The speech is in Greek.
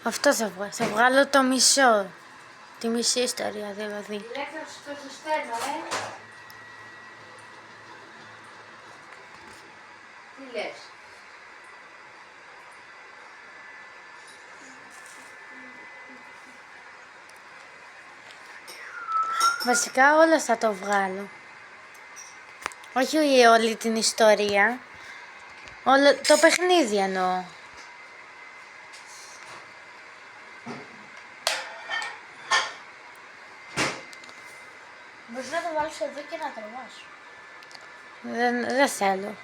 Αυτό θα βγάλω το μισό. Τη μισή ιστορία δηλαδή. Ηλέκτρο στο στέλνω, Τι λες? Βασικά όλα θα το βγάλω. Όχι όλη την ιστορία. Όλο το παιχνίδι εννοώ. Μπορείς να το βάλεις εδώ και να τραβάς. Δεν θέλω.